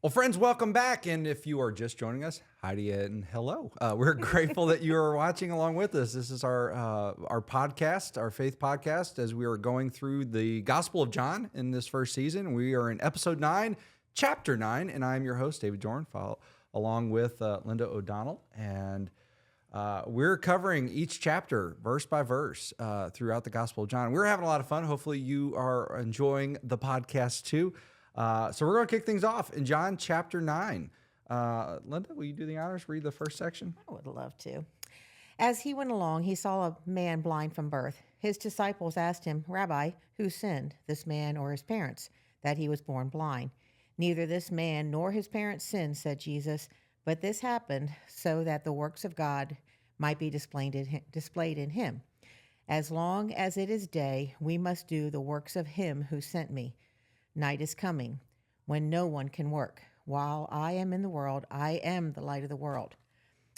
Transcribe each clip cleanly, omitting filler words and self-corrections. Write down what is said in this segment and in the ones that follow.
Well, friends, welcome back. And if you are just joining us, Heidi and hello. We're grateful that you are watching along with us. This is our podcast, our faith podcast, as we are going through the Gospel of John in this first season. We are in episode 9, chapter 9, and I'm your host, David Jorn, along with Linda O'Donnell. And we're covering each chapter, verse by verse, throughout the Gospel of John. We're having a lot of fun. Hopefully you are enjoying the podcast too. So we're going to kick things off in John chapter 9. Linda, will you do the honors? Read the first section. I would love to. As he went along, he saw a man blind from birth. His disciples asked him, Rabbi, who sinned, this man or his parents, that he was born blind? Neither this man nor his parents sinned, said Jesus, but this happened so that the works of God might be displayed in him. As long as it is day, we must do the works of him who sent me. Night is coming, when no one can work. While I am in the world, I am the light of the world.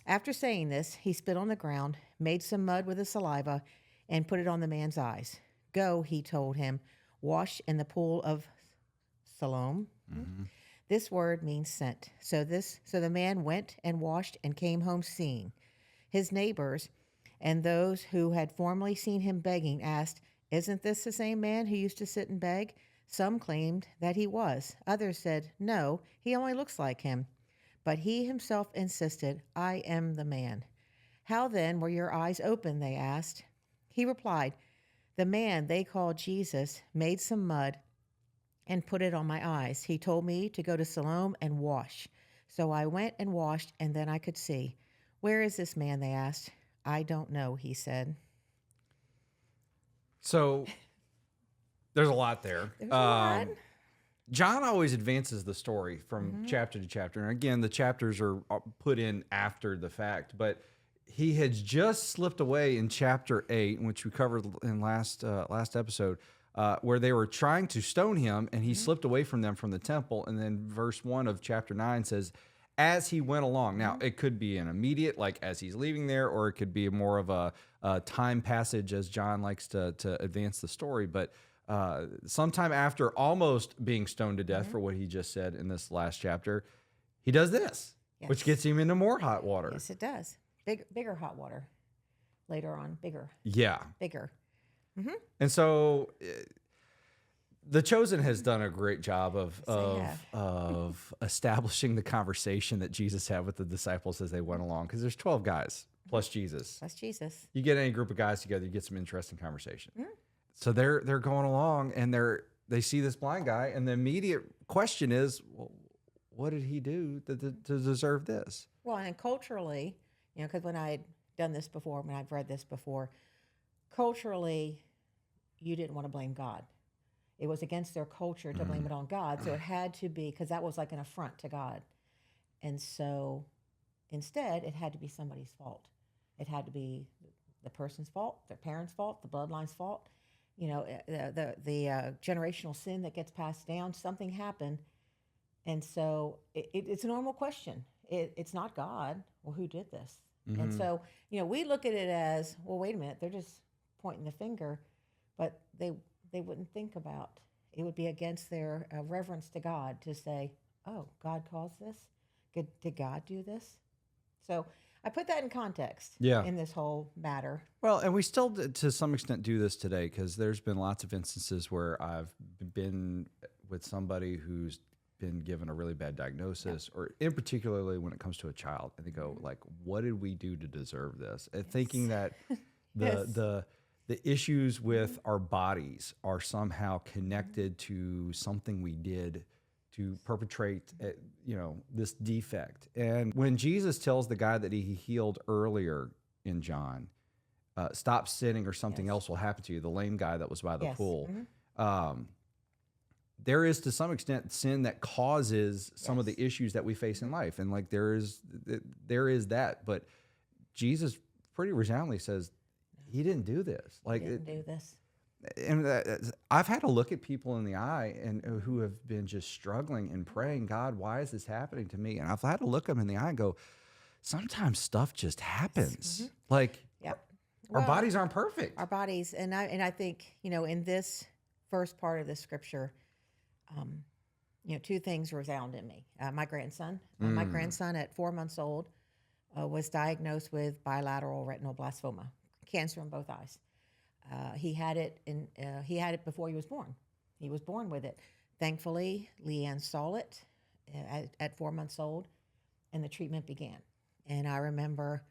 After saying this, he spit on the ground, made some mud with his saliva, and put it on the man's eyes. Go, he told him, wash in the pool of Siloam. Mm-hmm. This word means sent. So the man went and washed and came home seeing. His neighbors and those who had formerly seen him begging asked, Isn't this the same man who used to sit and beg? Some claimed that he was. Others said, No, he only looks like him. But he himself insisted, I am the man. How then were your eyes open, they asked. He replied, The man they called Jesus made some mud and put it on my eyes. He told me to go to Siloam and wash. So I went and washed, and then I could see. Where is this man, they asked. I don't know, he said. So there's a lot there. There's a lot. John always advances the story from chapter to chapter. And again, the chapters are put in after the fact, but he had just slipped away in chapter 8, which we covered in last episode, where they were trying to stone him, and he slipped away from them from the temple. And then verse 1 of chapter 9 says, as he went along. Now, it could be an immediate, like as he's leaving there, or it could be more of a time passage as John likes to advance the story. But sometime after almost being stoned to death for what he just said in this last chapter, he does this, which gets him into more hot water. Yes, it does. Bigger hot water. Later on, bigger. Yeah. Bigger. Mm-hmm. And so The Chosen has done a great job of establishing the conversation that Jesus had with the disciples as they went along, because there's 12 guys plus Jesus. That's Jesus. You get any group of guys together, you get some interesting conversation. So they're going along, and they see this blind guy, and the immediate question is, well, what did he do to deserve this? Well, and culturally, because when I had done this before, when I've read this before, culturally, you didn't want to blame God. It was against their culture to blame it on God, so it had to be, because that was like an affront to God. And so instead, it had to be somebody's fault. It had to be the person's fault, their parents' fault, the bloodline's fault. The generational sin that gets passed down, something happened. And so it's a normal question. It's not God. Well, who did this? Mm-hmm. And so, we look at it as, well, wait a minute, they're just pointing the finger, but they wouldn't think about, it would be against their reverence to God to say, oh, God caused this? Did God do this? So I put that in context in this whole matter. Well, and we still, to some extent, do this today, because there's been lots of instances where I've been with somebody who's been given a really bad diagnosis, or in particularly when it comes to a child, and they go, like, what did we do to deserve this? And thinking that the issues with our bodies are somehow connected to something we did to perpetrate, this defect. And when Jesus tells the guy that he healed earlier in John, stop sinning or something else will happen to you, the lame guy that was by the pool, there is to some extent sin that causes some of the issues that we face in life. And like there is that, but Jesus pretty resoundingly says, he didn't do this. Like, he didn't do this. And I've had to look at people in the eye and who have been just struggling and praying, God, why is this happening to me? And I've had to look them in the eye and go, sometimes stuff just happens. Like, our bodies aren't perfect. Our bodies, and I think, in this first part of the scripture, two things resound in me. My grandson, my grandson at 4 months old, was diagnosed with bilateral retinal blastoma, cancer in both eyes. He had it before he was born. He was born with it. Thankfully, Leanne saw it at 4 months old, and the treatment began. And I remember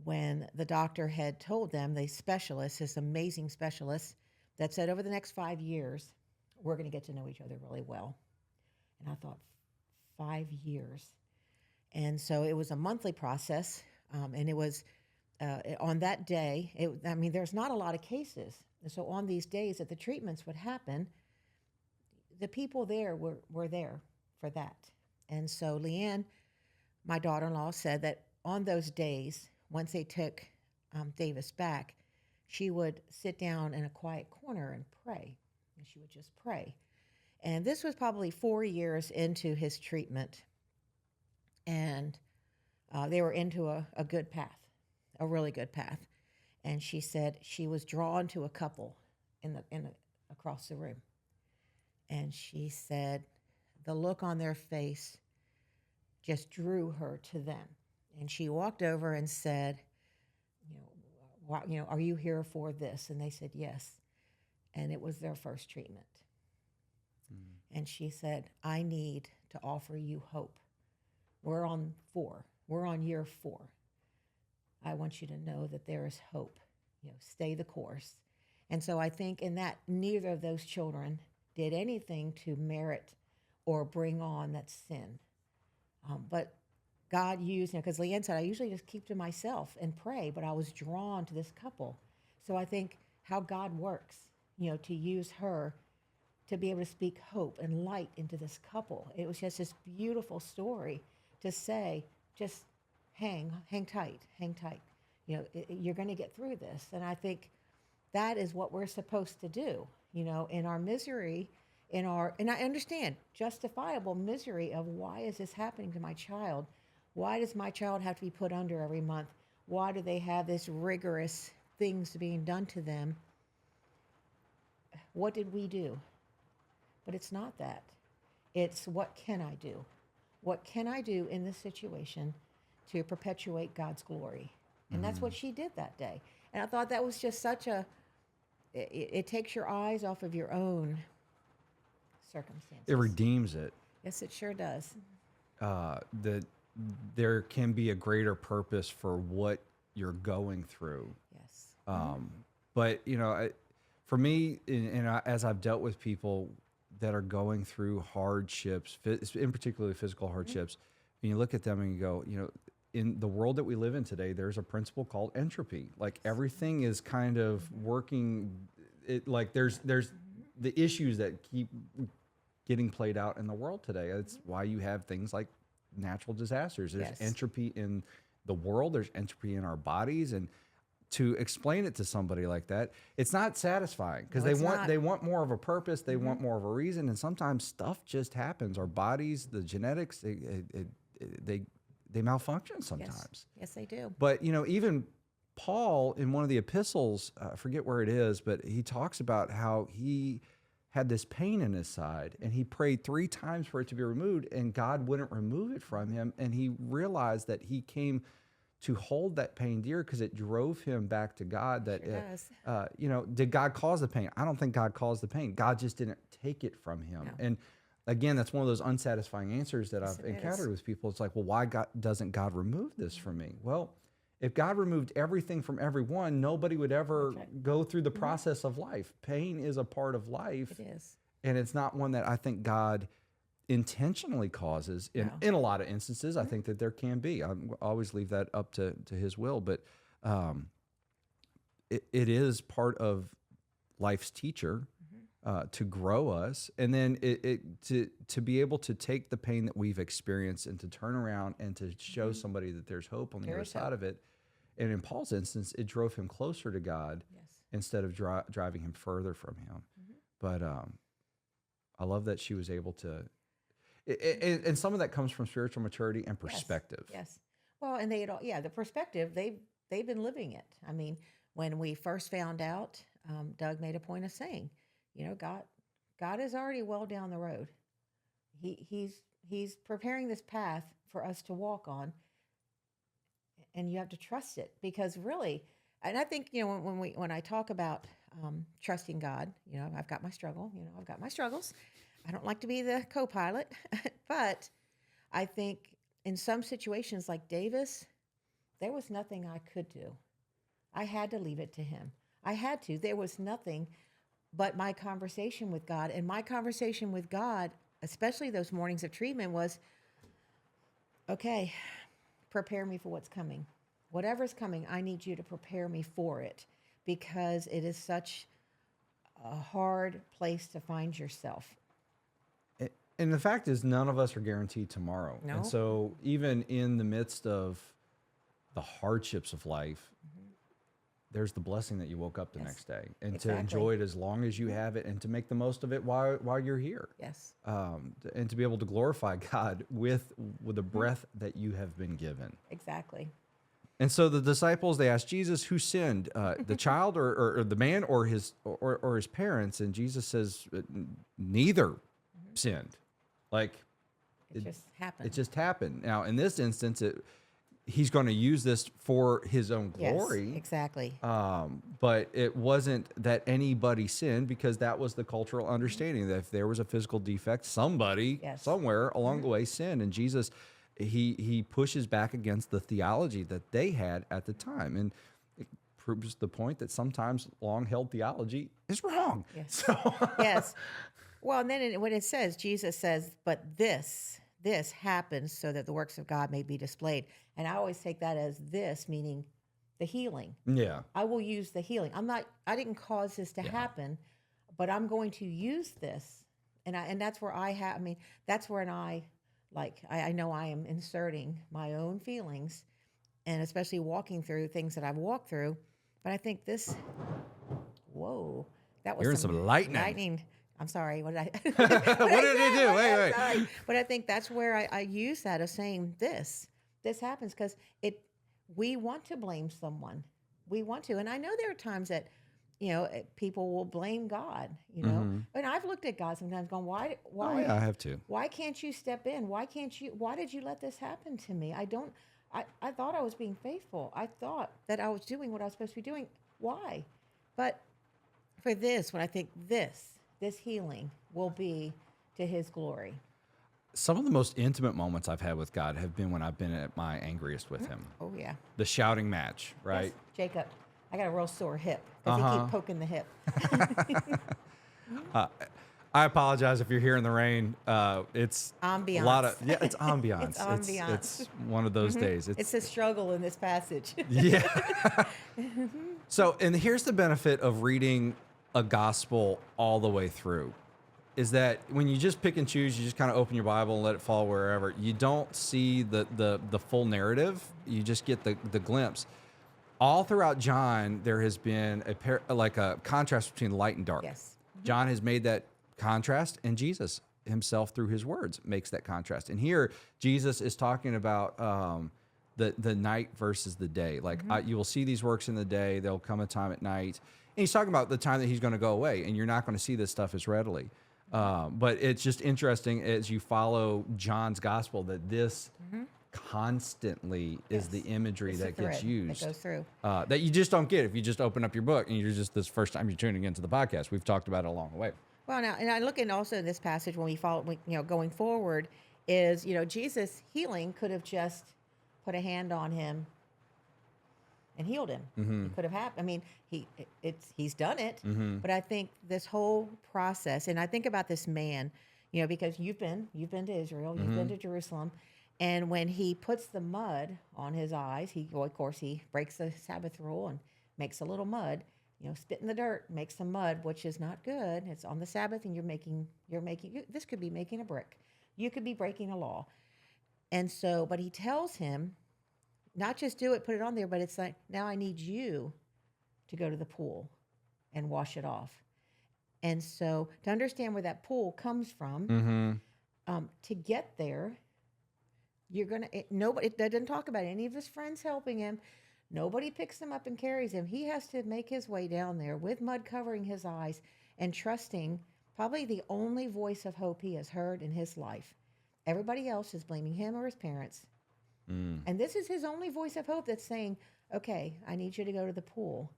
when the doctor had told them, the specialist, this amazing specialist, that said over the next 5 years, we're going to get to know each other really well. And I thought, 5 years. And so it was a monthly process. And it was on that day, there's not a lot of cases. And so on these days that the treatments would happen, the people there were there for that. And so Leanne, my daughter-in-law, said that on those days, once they took Davis back, she would sit down in a quiet corner and pray. And she would just pray. And this was probably 4 years into his treatment. And they were into a good path, a really good path. And she said she was drawn to a couple across the room. And she said the look on their face just drew her to them. And she walked over and said, are you here for this? And they said yes. And it was their first treatment. And she said, I need to offer you hope. We're on 4. We're on year 4. I want you to know that there is hope. Stay the course. And so I think in that, neither of those children did anything to merit or bring on that sin. But God used, because Leanne said, I usually just keep to myself and pray, but I was drawn to this couple. So I think how God works, to use her to be able to speak hope and light into this couple. It was just this beautiful story to say, just hang tight. You're going to get through this. And I think that is what we're supposed to do, in our misery, and I understand justifiable misery of why is this happening to my child? Why does my child have to be put under every month? Why do they have this rigorous things being done to them? What did we do? But it's not that. It's what can I do? What can I do in this situation to perpetuate God's glory? And that's what she did that day. And I thought that was just such it takes your eyes off of your own circumstances. It redeems it. Yes, it sure does. That there can be a greater purpose for what you're going through. Yes. But for me, as I've dealt with people that are going through hardships, in particularly physical hardships, and you look at them and you go, in the world that we live in today, there's a principle called entropy. Like everything is kind of working. There's the issues that keep getting played out in the world today. That's why you have things like natural disasters. There's entropy in the world. There's entropy in our bodies, and to explain it to somebody like that, it's not satisfying because they want more of a purpose. They want more of a reason, and sometimes stuff just happens. Our bodies, the genetics, they malfunction sometimes. Yes, they do. But even Paul in one of the epistles, I forget where it is, but he talks about how he had this pain in his side, and he prayed 3 times for it to be removed, and God wouldn't remove it from him. And he realized that he came to hold that pain dear because it drove him back to God. That did God cause the pain? I don't think God caused the pain. God just didn't take it from him. No. And again, that's one of those unsatisfying answers that I've encountered with people. It's like, well, why doesn't God remove this from me? Well, if God removed everything from everyone, nobody would ever go through the process of life. Pain is a part of life. It is. And it's not one that I think God intentionally causes. In a lot of instances, I think that there can be. I always leave that up to his will. But it is part of life's teacher to grow us. And then to be able to take the pain that we've experienced and to turn around and to show somebody that there's hope on the other side of it. And in Paul's instance, it drove him closer to God instead of driving him further from him. But I love that she was able to, and some of that comes from spiritual maturity and perspective. Yes. Well, and the perspective, they've been living it. I mean, when we first found out, Doug made a point of saying, God is already well down the road. he's preparing this path for us to walk on, and you have to trust it because really, and I think when I talk about trusting God, I've got my struggle, I've got my struggles. I don't like to be the co-pilot, but I think in some situations like Davis, there was nothing I could do. I had to leave it to him. I had to. There was nothing but my conversation with God. And my conversation with God, especially those mornings of treatment, was, okay, prepare me for what's coming. Whatever's coming, I need you to prepare me for it because it is such a hard place to find yourself. And the fact is, none of us are guaranteed tomorrow. No. And so, even in the midst of the hardships of life, there's the blessing that you woke up the next day, and to enjoy it as long as you have it, and to make the most of it while you're here. Yes. And to be able to glorify God with the breath that you have been given. Exactly. And so the disciples, they asked Jesus, who sinned, the child or the man or his parents? And Jesus says, neither sinned. Like it just happened. It just happened. Now, in this instance, he's going to use this for his own glory. Yes, exactly. But it wasn't that anybody sinned, because that was the cultural understanding that if there was a physical defect, somebody somewhere along the way sinned. And Jesus, he pushes back against the theology that they had at the time. And it proves the point that sometimes long-held theology is wrong. Yes. So Yes. Well, and then when it says, Jesus says, but this happens so that the works of God may be displayed. And I always take that as this, meaning the healing. Yeah. I will use the healing. I didn't cause this to happen, but I'm going to use this. And that's where that's where I know I am inserting my own feelings, and especially walking through things that I've walked through. But I think that was Hearing some lightning. I'm sorry. What did I? What did it do? Wait. Sorry. But I think that's where I use that of saying this happens because we want to blame someone. We want to, and I know there are times that people will blame God. And I've looked at God sometimes, going, why? Oh, yeah, I have too. Why can't you step in? Why did you let this happen to me? I thought I was being faithful. I thought that I was doing what I was supposed to be doing. Why? But for this, when I think this healing will be to his glory. Some of the most intimate moments I've had with God have been when I've been at my angriest with him. Oh, yeah. The shouting match, right? Yes, Jacob, I got a real sore hip because he keep poking the hip. I apologize if you're hearing the rain. It's ambiance. A lot of it's ambiance. It's ambiance. It's one of those days. It's a struggle in this passage. Yeah. So, and here's the benefit of reading a gospel all the way through, is that when you just pick and choose, you just kind of open your Bible and let it fall wherever, you don't see the full narrative. You just get the glimpse. All throughout John, there has been a contrast between light and dark. Yes. John has made that contrast, and Jesus himself, through his words, makes that contrast. And here, Jesus is talking about the night versus the day. Like, you will see these works in the day. There'll come a time at night. And he's talking about the time that he's going to go away, and you're not going to see this stuff as readily. But it's just interesting as you follow John's gospel that this constantly is the imagery that gets used. That goes through. That you just don't get if you just open up your book and you're just this first time you're tuning into the podcast. We've talked about it along the way. Well, now, and I look at also in this passage when we follow, going forward, is Jesus' healing could have just put a hand on him and healed him. It could have happened. I mean, he's done it. But I think this whole process, and I think about this man, because you've been to Israel, you've been to Jerusalem, and when he puts the mud on his eyes, he breaks the Sabbath rule and makes a little mud. Spit in the dirt, make some mud, which is not good. It's on the Sabbath, and this could be making a brick. You could be breaking a law. And so, but he tells him, not just do it, put it on there, but it's like, now I need you to go to the pool and wash it off. And so to understand where that pool comes from, to get there, it doesn't talk about any of his friends helping him. Nobody picks him up and carries him. He has to make his way down there with mud covering his eyes and trusting Probably the only voice of hope he has heard in his life. Everybody else is blaming him or his parents. And this is his only voice of hope that's saying, okay, I need you to go to the pool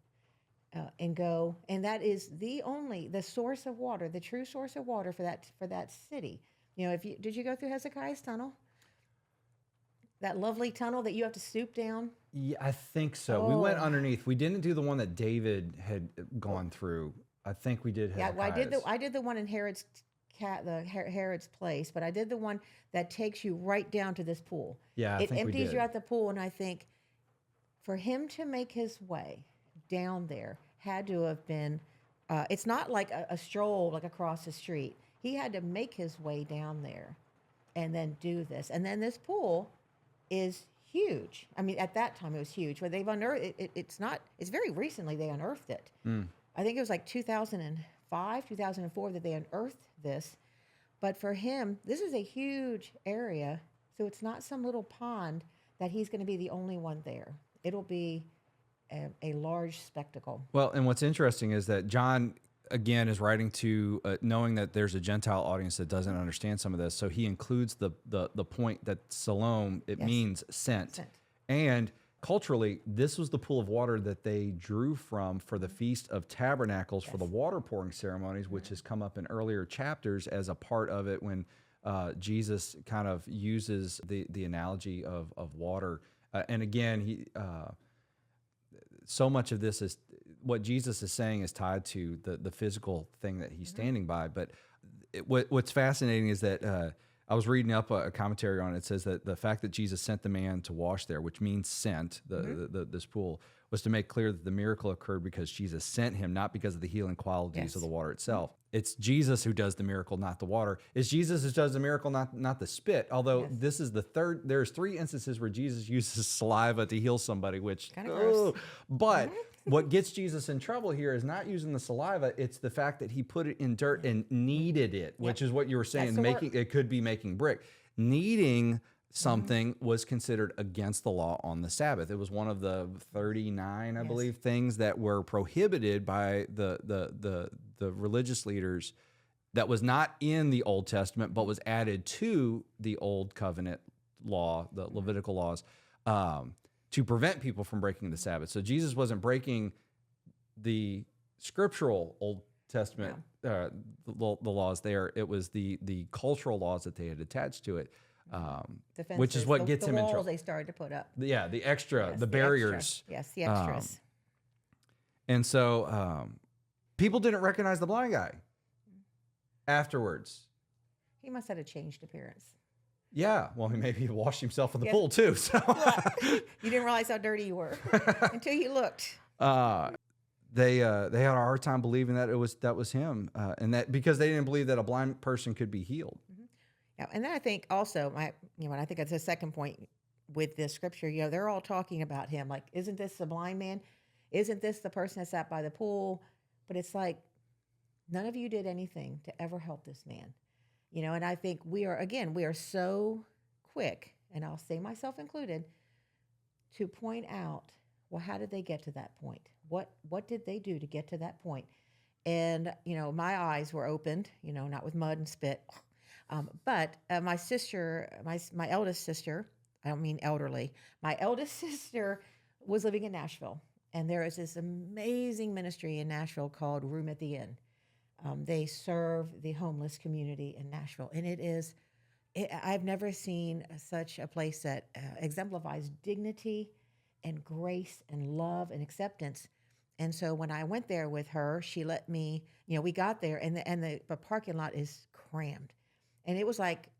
and go. And that is the source of water, the true source of water for that city. Did you go through Hezekiah's tunnel? That lovely tunnel that you have to stoop down? Yeah, I think so. We went Oh. underneath. We didn't do the one that David had gone through. I think we did. Yeah, well, Hezekiah's. I did the one in Herod's place, but I did the one that takes you right down to this pool. Yeah, I It think we empties you did. at the pool, and I think for him to make his way down there had to have been. It's not like a stroll like across the street. He had to make his way down there, and then do this, and then this pool is huge. I mean, at that time it was huge. But they've unearthed it. It's not. It's very recently they unearthed it. I think it was like 2005, 2004 that they unearthed this. But for him, this is a huge area. So it's not some little pond that he's going to be the only one there. It'll be a large spectacle. Well, and what's interesting is that John, again, is writing to knowing that there's a Gentile audience that doesn't understand some of this. So he includes the point that Siloam, it means sent. Sent. And culturally, this was the pool of water that they drew from for the Feast of Tabernacles for the water pouring ceremonies, which has come up in earlier chapters as a part of it when Jesus kind of uses the analogy of water. And again, so much of this is what Jesus is saying is tied to the physical thing that he's standing by. But what's fascinating is that I was reading up a commentary on it. It says that the fact that Jesus sent the man to wash there, which means sent, this pool, was to make clear that the miracle occurred because Jesus sent him, not because of the healing qualities of the water itself. It's Jesus who does the miracle, not the water. It's Jesus who does the miracle, not the spit. Although this is the third, there's 3 instances where Jesus uses saliva to heal somebody, which, Kinda gross. but what gets Jesus in trouble here is not using the saliva. It's the fact that he put it in dirt and kneaded it, which is what you were saying. the Making it could be making brick. Kneading something was considered against the law on the Sabbath. It was one of the 39, I believe, things that were prohibited by the religious leaders. That was not in the Old Testament, but was added to the Old Covenant law, the Levitical laws, to prevent people from breaking the Sabbath. So Jesus wasn't breaking the scriptural Old Testament the laws there. It was the cultural laws that they had attached to it, The fences, which is what gets the him in walls trouble. they started to put up. The extra, Yes, the barriers. Yes, the extras. And so people didn't recognize the blind guy afterwards. He must have had a changed appearance. Yeah, well, maybe he washed himself in the Yes. pool too. So You didn't realize how dirty you were until you looked. they had a hard time believing that that was him, and that because they didn't believe that a blind person could be healed. Yeah, and then I think also, and I think that's the second point with this scripture. They're all talking about him. Like, isn't this the blind man? Isn't this the person that sat by the pool? But it's like, none of you did anything to ever help this man. And I think we are so quick, and I'll say myself included, to point out, well, how did they get to that point? What did they do to get to that point? And, my eyes were opened, not with mud and spit. But my sister, my eldest sister, I don't mean elderly, my eldest sister was living in Nashville. And there is this amazing ministry in Nashville called Room at the Inn. They serve the homeless community in Nashville. And I've never seen such a place that exemplifies dignity and grace and love and acceptance. And so when I went there with her, she let me, we got there and the parking lot is crammed. And it was like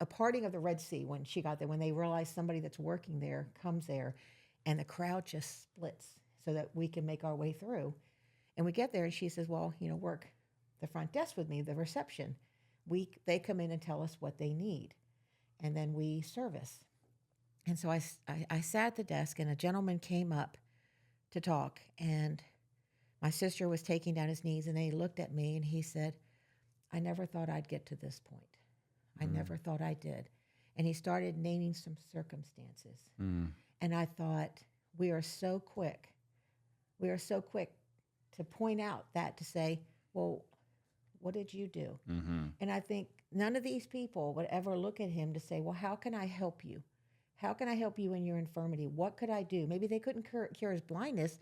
a parting of the Red Sea when she got there, when they realized somebody that's working there comes there, and the crowd just splits so that we can make our way through. And we get there, and she says, well, work the front desk with me, the reception. They come in and tell us what they need, and then we service. And so I sat at the desk, and a gentleman came up to talk, and my sister was taking down his knees, and then he looked at me, and he said, I never thought I'd get to this point. I never thought I did. And he started naming some circumstances. And I thought, we are so quick to point out that, to say, well, What did you do? Mm-hmm. And I think none of these people would ever look at him to say, well, how can I help you? How can I help you in your infirmity? What could I do? Maybe they couldn't cure his blindness,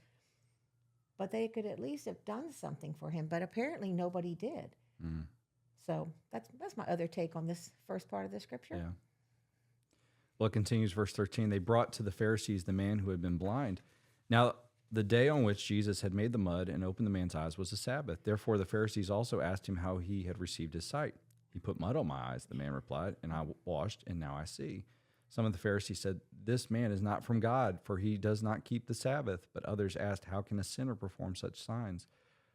but they could at least have done something for him. But apparently nobody did. Mm. So that's my other take on this first part of the scripture. Yeah. Well, it continues, verse 13. They brought to the Pharisees the man who had been blind. Now, the day on which Jesus had made the mud and opened the man's eyes was a Sabbath. Therefore, the Pharisees also asked him how he had received his sight. He put mud on my eyes, the man replied, and I washed, and now I see. Some of the Pharisees said, this man is not from God, for he does not keep the Sabbath. But others asked, how can a sinner perform such signs?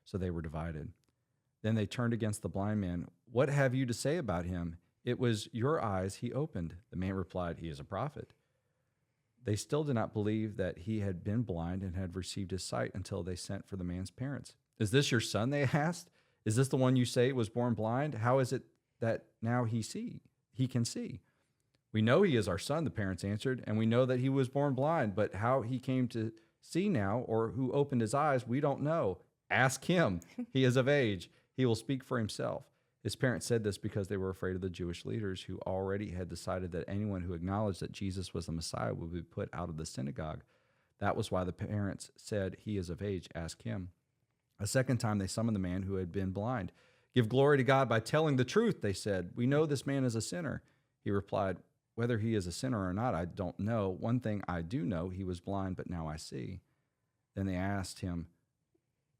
So they were divided. Then they turned against the blind man. What have you to say about him? It was your eyes he opened. The man replied, he is a prophet. They still did not believe that he had been blind and had received his sight until they sent for the man's parents. Is this your son, they asked? Is this the one you say was born blind? How is it that now he can see? We know he is our son, the parents answered, and we know that he was born blind, but how he came to see now or who opened his eyes, we don't know. Ask him. He is of age. He will speak for himself. His parents said this because they were afraid of the Jewish leaders who already had decided that anyone who acknowledged that Jesus was the Messiah would be put out of the synagogue. That was why the parents said, he is of age, ask him. A second time they summoned the man who had been blind. Give glory to God by telling the truth, they said. We know this man is a sinner. He replied, whether he is a sinner or not, I don't know. One thing I do know, he was blind, but now I see. Then they asked him,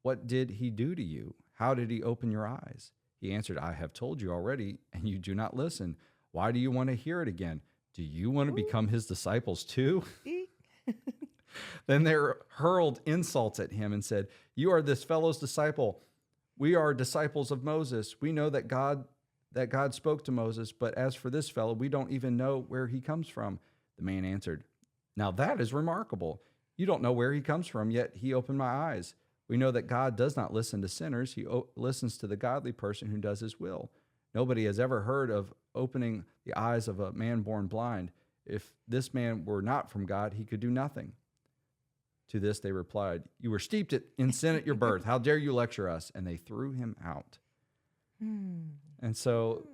what did he do to you? How did he open your eyes? He answered, I have told you already, and you do not listen. Why do you want to hear it again? Do you want to become his disciples too? Then they hurled insults at him and said, you are this fellow's disciple. We are disciples of Moses. We know that God spoke to Moses, but as for this fellow, we don't even know where he comes from. The man answered, now that is remarkable. You don't know where he comes from, yet he opened my eyes. We know that God does not listen to sinners. He listens to the godly person who does his will. Nobody has ever heard of opening the eyes of a man born blind. If this man were not from God, he could do nothing. To this they replied, you were steeped in sin at your birth. How dare you lecture us? And they threw him out. And so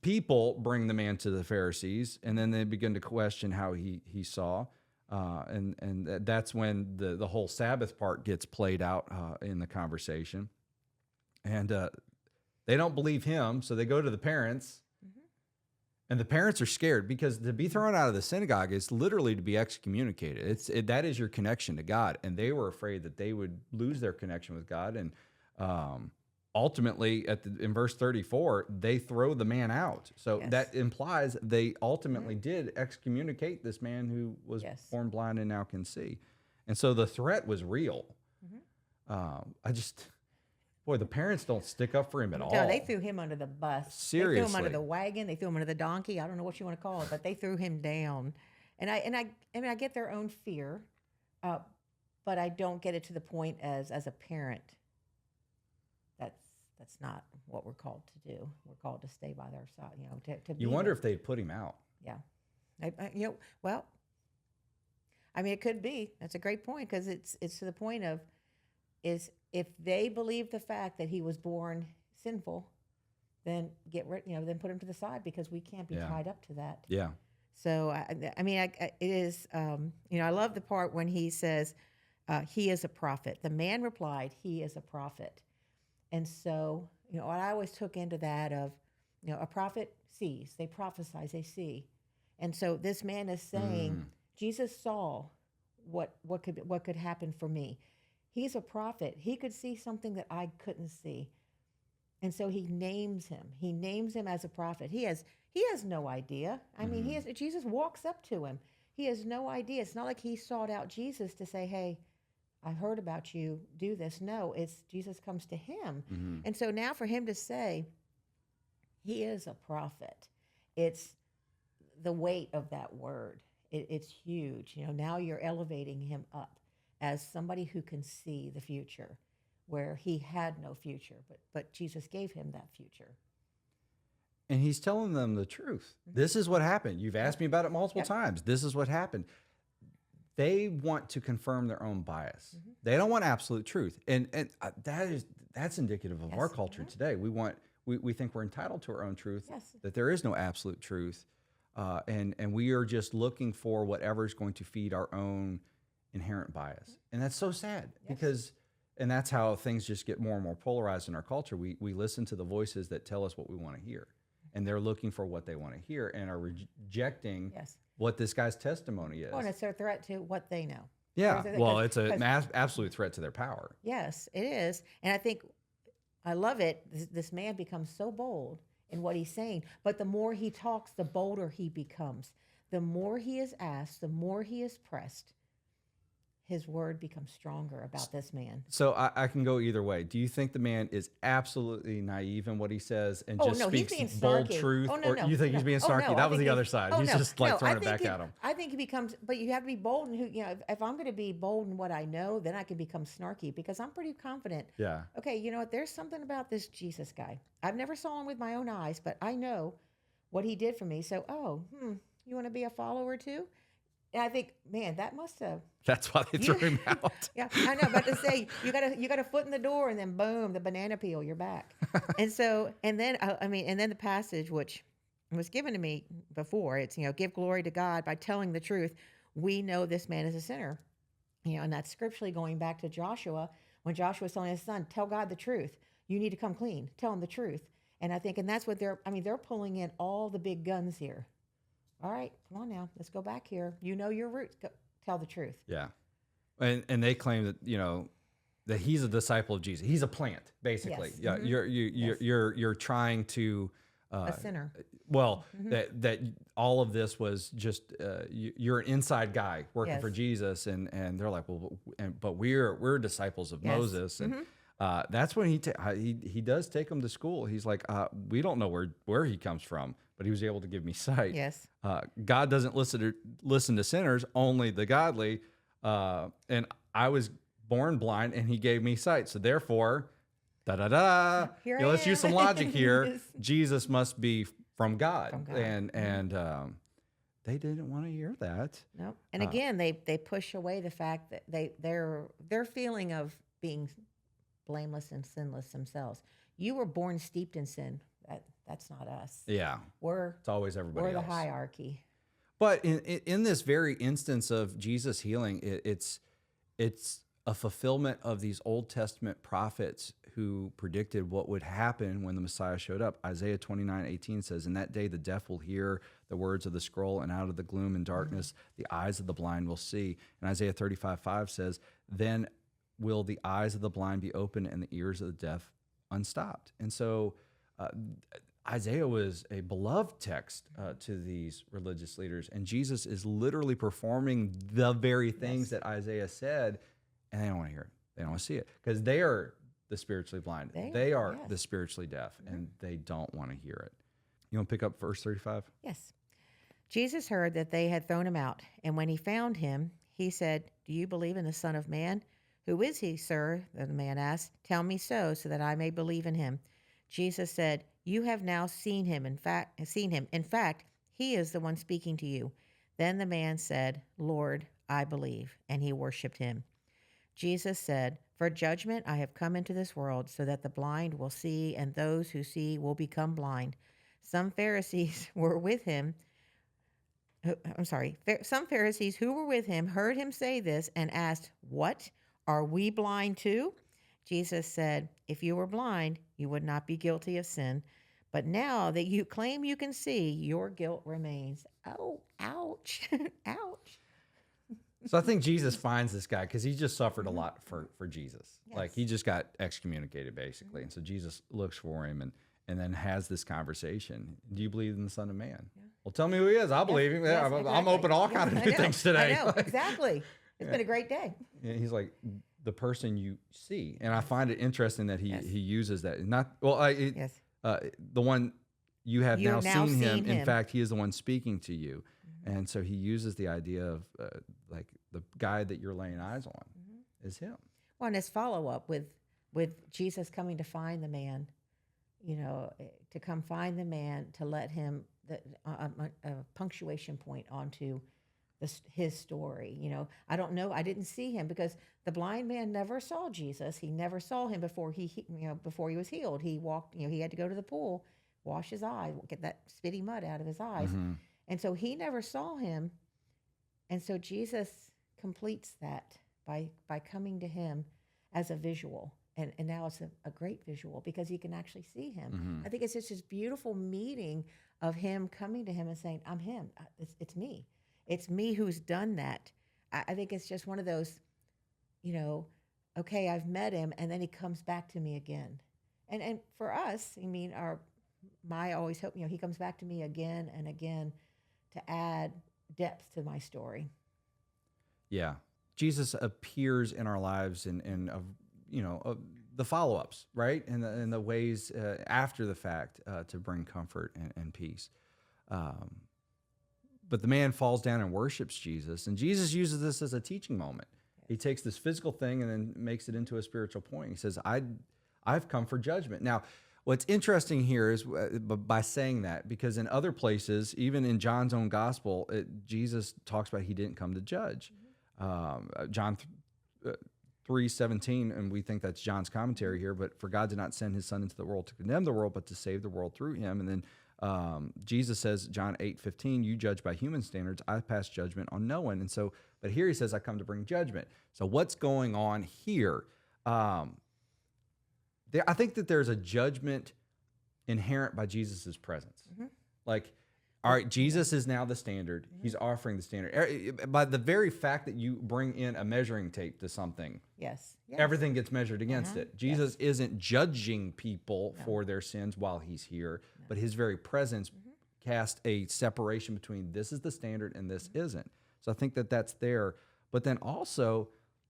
people bring the man to the Pharisees, and then they begin to question how he saw. And that's when the whole Sabbath part gets played out in the conversation. And they don't believe him, so they go to the parents. And the parents are scared because to be thrown out of the synagogue is literally to be excommunicated. That is your connection to God. And they were afraid that they would lose their connection with God. And ultimately, in verse 34, they throw the man out. So Yes. that implies they ultimately did excommunicate this man who was Yes. born blind and now can see. And so the threat was real. Boy, the parents don't stick up for him at all. No, they threw him under the bus. They threw him Seriously. under the wagon. They threw him under the donkey. I don't know what you want to call it, but they threw him down. And I get their own fear, but I don't get it to the point as a parent. That's not what we're called to do. We're called to stay by their side. To You be wonder there. if they'd put him out. Yeah. Well, I mean, it could be. That's a great point because it's to the point of is if they believe the fact that he was born sinful, then get rid, then put him to the side because we can't be Yeah. tied up to that. Yeah. So it is. I love the part when he says, "He is a prophet." The man replied, "He is a prophet," and so what I always took into that of, a prophet sees, they prophesize, they see, and so this man is saying, Jesus saw what could happen for me. He's a prophet. He could see something that I couldn't see. And so he names him. He names him as a prophet. He has no idea. I mean, Jesus walks up to him. He has no idea. It's not like he sought out Jesus to say, "Hey, I heard about you. Do this." No, it's Jesus comes to him. And so now for him to say he is a prophet, it's the weight of that word. It's huge. Now you're elevating him up as somebody who can see the future where he had no future, but Jesus gave him that future. And he's telling them the truth. This is what happened. You've asked me about it multiple times. This is what happened. They want to confirm their own bias. They don't want absolute truth. And that's indicative of our culture today. We think we're entitled to our own truth, Yes. that there is no absolute truth. And we are just looking for whatever is going to feed our own inherent bias. And that's so sad and that's how things just get more and more polarized in our culture. We listen to the voices that tell us what we want to hear, and they're looking for what they want to hear and are rejecting what this guy's testimony is. Well, and it's a threat to what they know. Yeah. Well, it's an absolute threat to their power. Yes, it is. And I think I love it. This man becomes so bold in what he's saying, but the more he talks, the bolder he becomes. The more he is asked, the more he is pressed, his word becomes stronger about this man. So I can go either way. Do you think the man is absolutely naive in what he says and just speaks bold truth? Or you think he's being snarky? That was the other side. He's just like throwing it back at him. I think he becomes, but you have to be bold. And if I'm going to be bold in what I know, then I can become snarky because I'm pretty confident. Yeah. Okay, you know what? There's something about this Jesus guy. I've never saw him with my own eyes, but I know what he did for me. So, you want to be a follower too? And I think, man, that must have. That's why they threw him out. Yeah, I know. But to say you got a foot in the door, and then boom, the banana peel, you're back. And then the passage which was given to me before, it's give glory to God by telling the truth. We know this man is a sinner, and that's scripturally going back to Joshua when Joshua was telling his son, tell God the truth. You need to come clean. Tell him the truth. And I think, and that's what they're pulling in all the big guns here. All right, come on now. Let's go back here. You know your roots. Go, tell the truth. Yeah. And they claim that, that he's a disciple of Jesus. He's a plant, basically. Yes. Yeah. You're trying to a sinner. Well, that all of this was just you're an inside guy working for Jesus, and they're like, but we're disciples of Moses, and that's when he does take them to school. He's like, we don't know where he comes from, but he was able to give me sight. Yes. God doesn't listen to sinners, only the godly. And I was born blind, and he gave me sight. So therefore, let's use some logic here. Jesus must be from God. And they didn't want to hear that. No. And again, they push away the fact that their feeling of being blameless and sinless themselves. You were born steeped in sin. That's not us. Yeah. It's always everybody else. We're the hierarchy. But in this very instance of Jesus healing, it's a fulfillment of these Old Testament prophets who predicted what would happen when the Messiah showed up. Isaiah 29:18 says, in that day the deaf will hear the words of the scroll, and out of the gloom and darkness the eyes of the blind will see. And Isaiah 35:5 says, then will the eyes of the blind be open and the ears of the deaf unstopped. And so Isaiah was a beloved text to these religious leaders, and Jesus is literally performing the very things that Isaiah said, and they don't want to hear it. They don't want to see it because they are the spiritually blind. They are the spiritually deaf, and they don't want to hear it. You want to pick up verse 35? Yes. Jesus heard that they had thrown him out, and when he found him, he said, do you believe in the Son of Man? Who is he, sir? The man asked. Tell me so that I may believe in him. Jesus said, you have now seen him. In fact, he is the one speaking to you. Then the man said, Lord, I believe. And he worshiped him. Jesus said, for judgment I have come into this world so that the blind will see and those who see will become blind. Some Pharisees who were with him heard him say this and asked, what? Are we blind too? Jesus said, if you were blind, you would not be guilty of sin. But now that you claim you can see, your guilt remains. Oh, ouch. Ouch. So I think Jesus finds this guy because he just suffered a lot for Jesus. Yes. Like he just got excommunicated basically. And so Jesus looks for him and then has this conversation. Do you believe in the Son of Man? Yeah. Well, tell me who he is. I'll believe him. Yes, I'm open to all kinds of new things today. I know, exactly. It's been a great day. And he's like, the person you see. And I find it interesting that he uses that. The one you have now seen him. In fact, he is the one speaking to you. And so he uses the idea of like the guy that you're laying eyes on is him. Well, and his follow-up with Jesus coming to find the man, to come find the man, to let him, a punctuation point onto his story. I don't know. I didn't see him because the blind man never saw Jesus. He never saw him before before he was healed. He walked. He had to go to the pool, wash his eye, get that spitty mud out of his eyes, Hmm. and so he never saw him. And so Jesus completes that by coming to him as a visual. And now it's a great visual because he can actually see him. Hmm. I think it's just this beautiful meeting of him coming to him and saying, I'm him. It's me. It's me who's done that. I think it's just one of those, okay, I've met him, and then he comes back to me again. And for us, I mean, my always hope, he comes back to me again and again to add depth to my story. Yeah. Jesus appears in our lives the follow-ups, right? And the ways after the fact to bring comfort and peace. But the man falls down and worships Jesus, and Jesus uses this as a teaching moment. He takes this physical thing and then makes it into a spiritual point. He says, I've come for judgment. Now, what's interesting here is by saying that, because in other places, even in John's own gospel, Jesus talks about he didn't come to judge. John 3:17, and we think that's John's commentary here, but for God did not send his son into the world to condemn the world, but to save the world through him. And then Jesus says, John 8:15, you judge by human standards. I pass judgment on no one. And so, but here he says, I come to bring judgment. So what's going on here? I think that there's a judgment inherent by Jesus's presence. Mm-hmm. Like, all right, Jesus is now the standard. Mm-hmm. He's offering the standard. By the very fact that you bring in a measuring tape to something, Yes. everything gets measured against it. Jesus isn't judging people No. for their sins while he's here, but his very presence casts a separation between this is the standard and this isn't. So I think that that's there. But then also,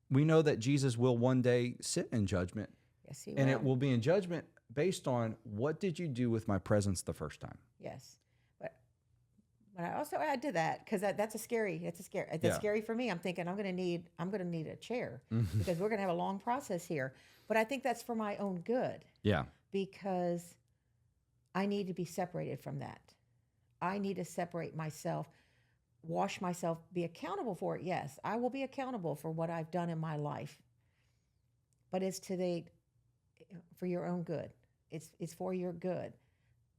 we know that Jesus will one day sit in judgment, Yes, he and will. it will be in judgment based on what did you do with my presence the first time. Yes. But I also add to that because that's scary. That's Yeah. scary for me. I'm thinking I'm going to need a chair because we're going to have a long process here. But I think that's for my own good Yeah. because I need to be separated from that. I need to separate myself, wash myself, be accountable for it. Yes, I will be accountable for what I've done in my life. But it's for your own good. It's for your good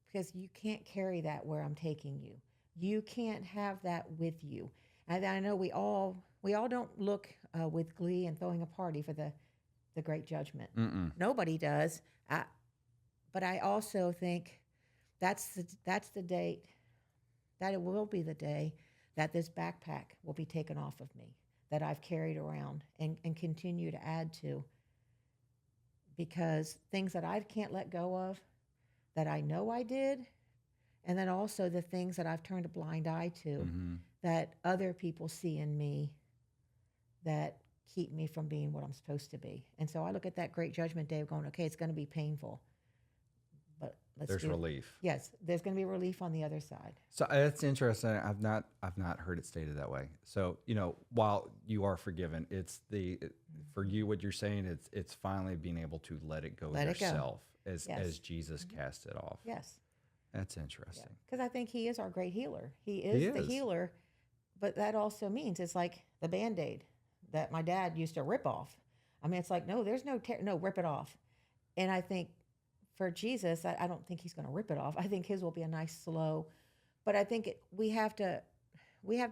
because you can't carry that where I'm taking you. You can't have that with you. And I know we all don't look with glee and throwing a party for the great judgment. Mm-mm. Nobody does. But I also think that's the date that it will be the day that this backpack will be taken off of me that I've carried around and continue to add to. Because things that I can't let go of, that I know I did, and then also the things that I've turned a blind eye to Mm-hmm. that other people see in me that keep me from being what I'm supposed to be. And so I look at that great judgment day going, okay, it's going to be painful, but There's relief. Yes, there's going to be relief on the other side. So that's interesting. I've not heard it stated that way. So while you are forgiven, for you what you're saying it's finally being able to let it go yourself Yes. as Jesus cast it off. Yes. That's interesting. Because I think he is our great healer. He is the healer, but that also means it's like the Band-Aid that my dad used to rip off. I mean, it's like, no, there's no rip it off. And I think for Jesus, I don't think he's going to rip it off. I think his will be a nice slow, but I think we have to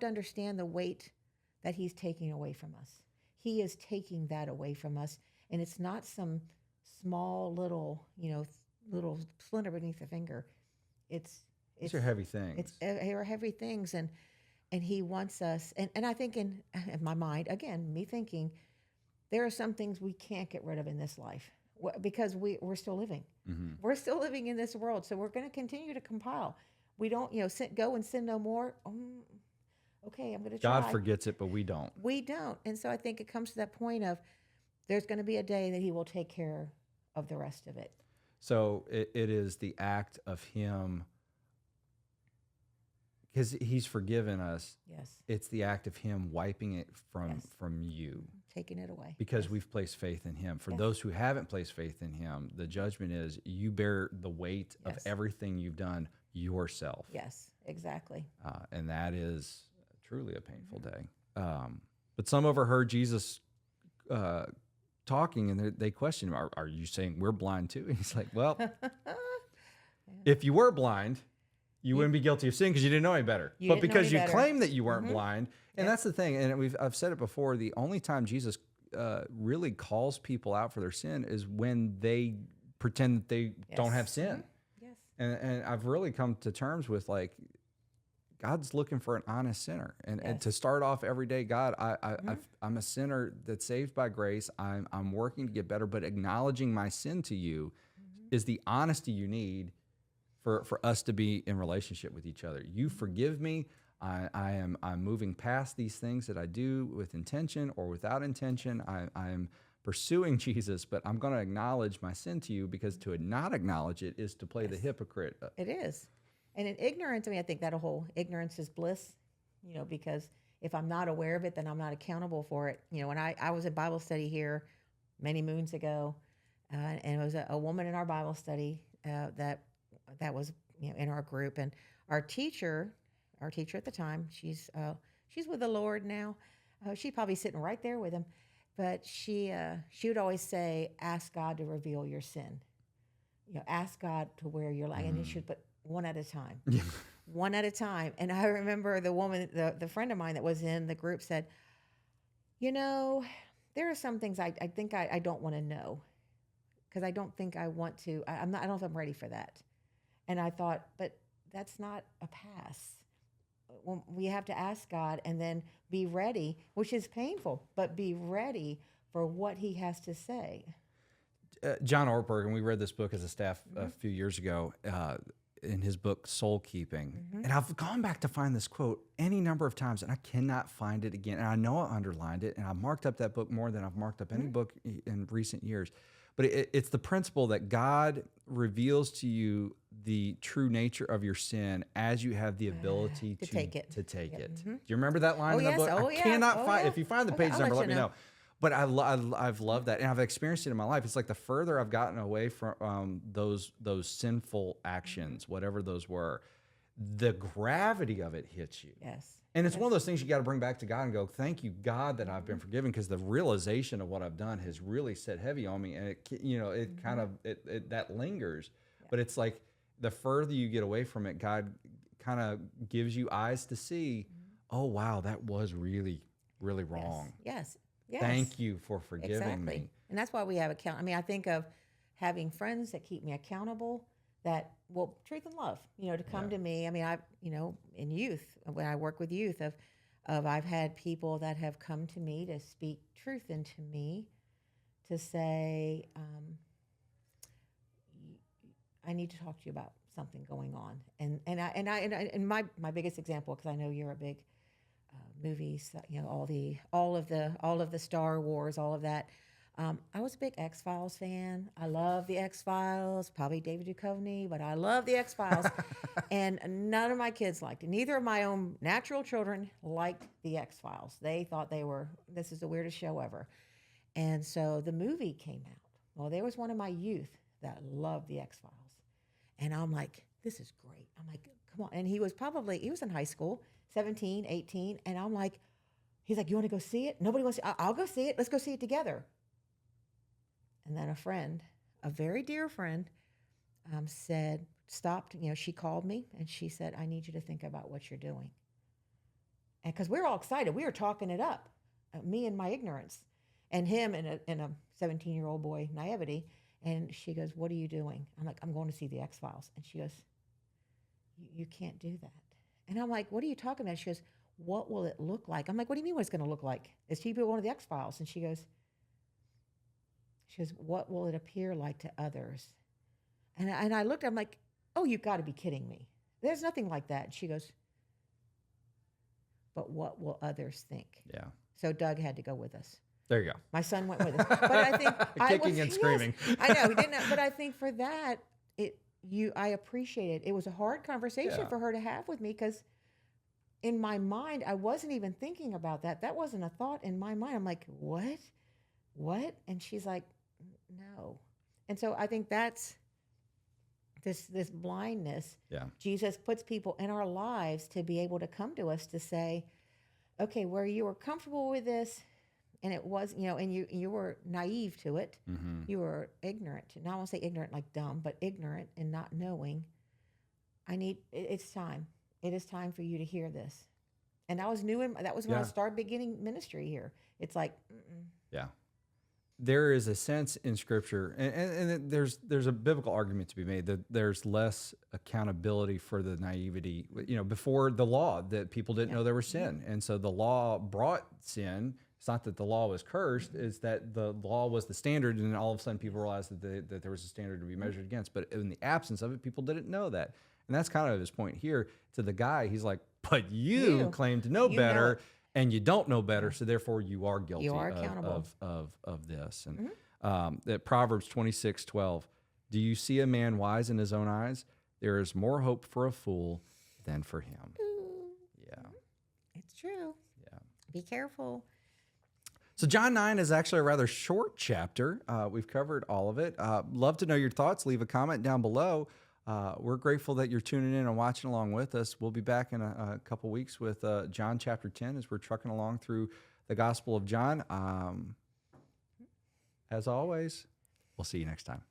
understand the weight that he's taking away from us. He is taking that away from us, and it's not some small little splinter beneath the finger. These are heavy things. They're heavy things, and he wants us. And I think in my mind, again, me thinking, there are some things we can't get rid of in this life because we're still living. Mm-hmm. We're still living in this world, so we're going to continue to compile. We don't, go and sin no more. Okay, I'm going to try. God forgets it, but we don't. We don't, and so I think it comes to that point of there's going to be a day that he will take care of the rest of it. So it is the act of him, because he's forgiven us. Yes. It's the act of him wiping it from you. Taking it away. Because we've placed faith in him. For those who haven't placed faith in him, the judgment is you bear the weight of everything you've done yourself. Yes, exactly. And that is truly a painful day. But some overheard Jesus talking, and they questioned him, are you saying we're blind too? And he's like, well, if you were blind, you wouldn't be guilty of sin because you didn't know any better. You But didn't know because any you better. claim that you weren't blind, and that's the thing, and I've said it before, the only time Jesus really calls people out for their sin is when they pretend that they don't have sin. Yes. And I've really come to terms with, like, God's looking for an honest sinner, and to start off every day, God, I'm a sinner that's saved by grace. I'm working to get better, but acknowledging my sin to you is the honesty you need for us to be in relationship with each other. You forgive me. I'm moving past these things that I do with intention or without intention. I'm pursuing Jesus, but I'm going to acknowledge my sin to you, because to not acknowledge it is to play the hypocrite. It is. And in ignorance, I mean, I think that whole ignorance is bliss, because if I'm not aware of it, then I'm not accountable for it. When I was at Bible study here many moons ago, and it was a woman in our Bible study that was in our group, and our teacher at the time, she's with the Lord now. She's probably sitting right there with him, but she would always say, "Ask God to reveal your sin. Ask God to where you're like," and you should put one at a time. One at a time. And I remember the woman, the friend of mine that was in the group said, there are some things I think I don't want to know, because I don't think I want to. I don't know if I'm ready for that. And I thought, but that's not a pass. We have to ask God and then be ready, which is painful, but be ready for what he has to say. John Ortberg, and we read this book as a staff a few years ago, in his book Soul Keeping. And I've gone back to find this quote any number of times, and I cannot find it again. And I know I underlined it, and I marked up that book more than I've marked up any book in recent years. But it's the principle that God reveals to you the true nature of your sin as you have the ability to take it. Do you remember that line in the book? I cannot find. If you find the page number, let me know. But I've loved that, and I've experienced it in my life. It's like the further I've gotten away from those sinful actions, whatever those were, the gravity of it hits you. Yes. And it's one of those things you got to bring back to God and go, thank you, God, that I've been forgiven, because the realization of what I've done has really set heavy on me, and it kind of that lingers. Yeah. But it's like the further you get away from it, God kind of gives you eyes to see, oh wow, that was really, really wrong. Yes. Yes. Thank you for forgiving me. And that's why we have I think of having friends that keep me accountable, that will truth and love, to come to me. I mean, in youth, when I work with youth, I've had people that have come to me to speak truth into me, to say, I need to talk to you about something going on. And my biggest example, because I know you're a big movies, all of the Star Wars, all of that. I was a big X-Files fan. I love the X-Files, probably David Duchovny, but I love the X-Files. And none of my kids liked it. Neither of my own natural children liked the X-Files. They thought this is the weirdest show ever. And so the movie came out. Well, there was one of my youth that loved the X-Files. And I'm like, this is great. I'm like, come on. And he was in high school, 17, 18. And I'm like, he's like, you want to go see it? Nobody wants to. I'll go see it. Let's go see it together. And then a very dear friend, stopped, she called me and she said, I need you to think about what you're doing. And because we're all excited, we were talking it up, me and my ignorance, and him and a 17-year-old boy, naivety. And she goes, what are you doing? I'm like, I'm going to see the X-Files. And she goes, you can't do that. And I'm like, what are you talking about? She goes, what will it look like? I'm like, what do you mean what it's going to look like? Is he one of the X-Files? And she goes, what will it appear like to others? And I looked, I'm like, oh, you've got to be kidding me. There's nothing like that. And she goes, but what will others think? Yeah. So Doug had to go with us. There you go. My son went with us. But I think kicking and screaming. Yes, I know, he didn't. But I think for that, I appreciate it. It was a hard conversation for her to have with me, because in my mind, I wasn't even thinking about that. That wasn't a thought in my mind. I'm like, what? And she's like, no. And so I think that's this blindness. Yeah. Jesus puts people in our lives to be able to come to us to say, okay, where you were comfortable with this and it was, and you were naive to it. Mm-hmm. You were ignorant. Now I won't say ignorant like dumb, but ignorant and not knowing. It's time. It is time for you to hear this. And that was that was when I Yeah. started beginning ministry here. It's like, Yeah. There is a sense in Scripture, and there's a biblical argument to be made that there's less accountability for the naivety. Before the law, that people didn't know there was sin, and so the law brought sin. It's not that the law was cursed; it's that the law was the standard, and then all of a sudden people realized that there was a standard to be measured against. But in the absence of it, people didn't know that, and that's kind of his point here to the guy. He's like, "But you claim to know You know better." it. And you don't know better, so therefore you are guilty You are accountable. of this. And that Proverbs 26:12, do you see a man wise in his own eyes? There is more hope for a fool than for him. Yeah. It's true. Yeah. Be careful. So John 9 is actually a rather short chapter. We've covered all of it. Love to know your thoughts. Leave a comment down below. We're grateful that you're tuning in and watching along with us. We'll be back in a couple weeks with John chapter 10 as we're trucking along through the Gospel of John. As always, we'll see you next time.